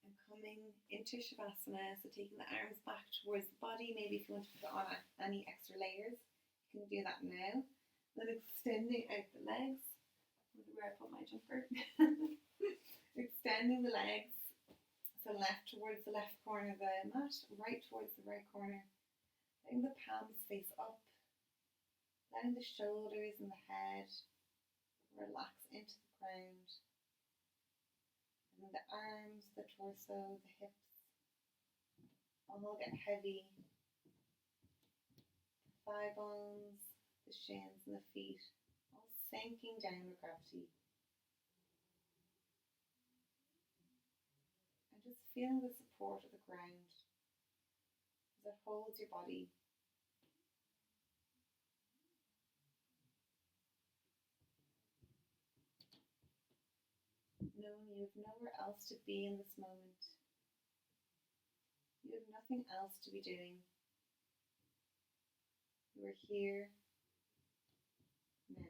And coming into Shavasana, so taking the arms back towards the body. Maybe if you want to put on any extra layers, you can do that now. Then extending out the legs. Where I put my jumper. Extending the legs. So left towards the left corner of the mat, right towards the right corner. Letting the palms face up. Letting the shoulders and the head relax into the ground. And the arms, the torso, the hips all get heavy. The thigh bones, the shins and the feet all sinking down with gravity. And just feeling the support of the ground as it holds your body. Knowing you have nowhere else to be in this moment. You have nothing else to be doing. You are here now.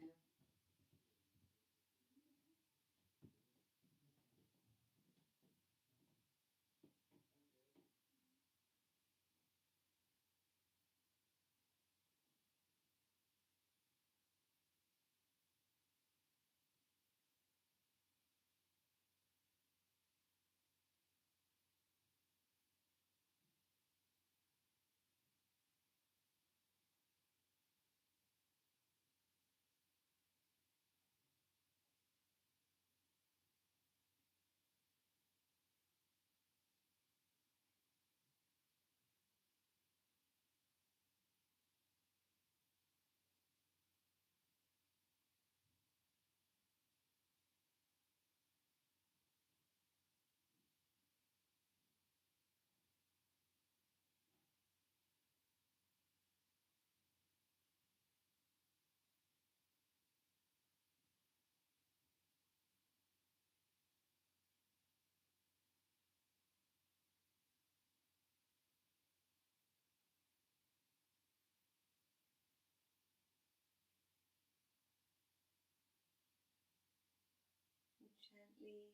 Gently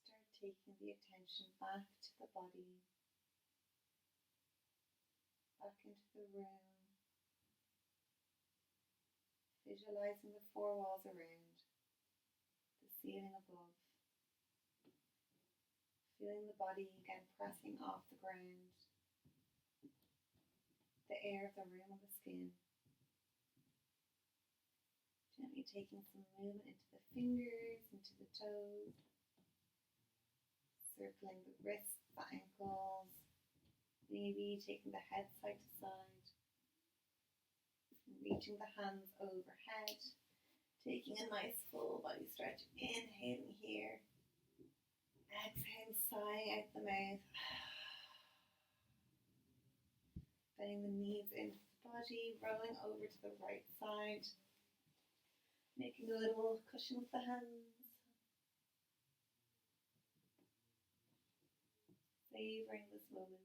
start taking the attention back to the body, back into the room, visualizing the four walls around, the ceiling above, feeling the body again pressing off the ground, the air of the room on the skin. Gently taking some movement into the fingers, into the toes, circling the wrists, the ankles, maybe taking the head side to side, reaching the hands overhead, Taking a nice full body stretch, inhaling here, exhale, sigh out the mouth. Bending the knees into the body, rolling over to the right side, making a little cushion with the hands. Savouring this moment.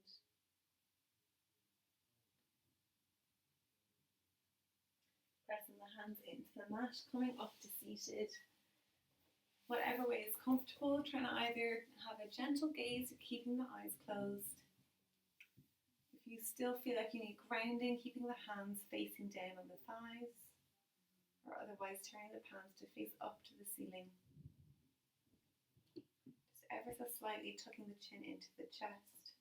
Pressing the hands into the mat, coming up to seated. Whatever way is comfortable, trying to either have a gentle gaze or keeping the eyes closed. If you still feel like you need grounding, keeping the hands facing down on the thighs, or otherwise turning the palms to face up to the ceiling. Just ever so slightly tucking the chin into the chest.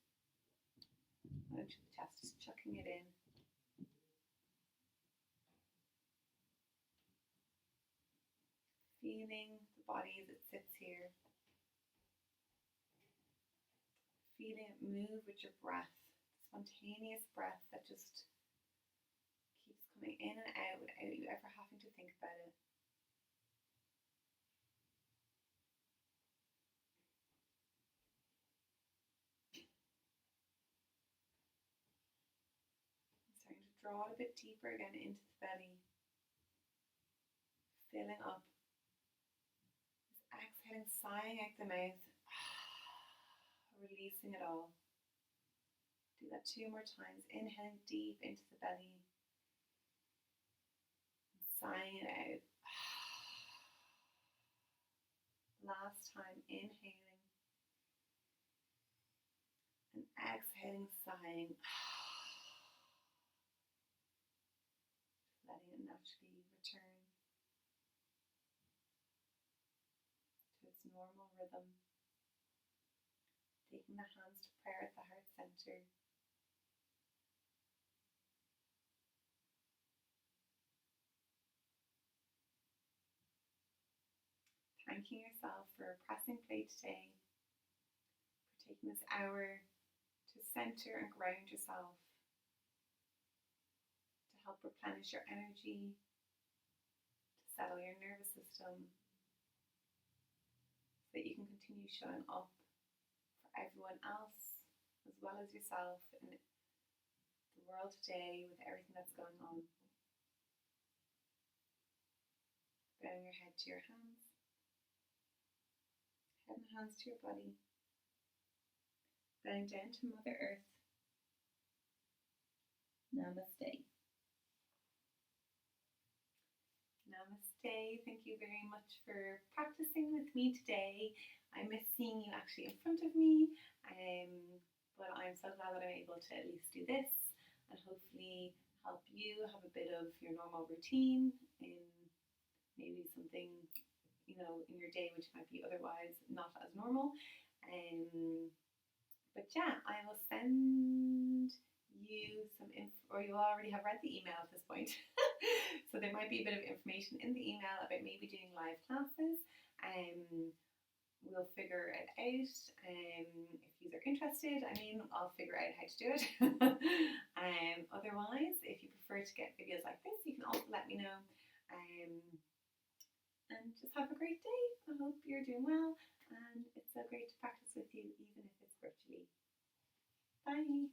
Out to the chest, just chucking it in. Feeling the body as it sits here. Feeling it move with your breath. Spontaneous breath that just keeps coming in and out without you ever having to think about it. Starting to draw it a bit deeper again into the belly. Filling up. Exhaling, sighing out the mouth, releasing it all. Do that 2 more times. Inhaling deep into the belly, and sighing it out. Last time, inhaling and exhaling, sighing. Letting it naturally return to its normal rhythm. Taking the hands to prayer at the heart center. Thanking yourself for pressing play today, for taking this hour to center and ground yourself, to help replenish your energy, to settle your nervous system, so that you can continue showing up for everyone else as well as yourself in the world today with everything that's going on. Bowing your head to your hands, head and hands to your body, bowing down to Mother Earth. Namaste. Namaste. Thank you very much for practicing with me today. I miss seeing you actually in front of me, but I'm so glad that I'm able to at least do this and hopefully help you have a bit of your normal routine in maybe something, in your day which might be otherwise not as normal. But yeah, I will send you some or you already have read the email at this point. So there might be a bit of information in the email about maybe doing live classes. We'll figure it out. If you are interested, I'll figure out how to do it. Otherwise, if you prefer to get videos like this, you can also let me know. And just have a great day. I hope you're doing well, and it's so great to practice with you, even if it's virtually. Bye.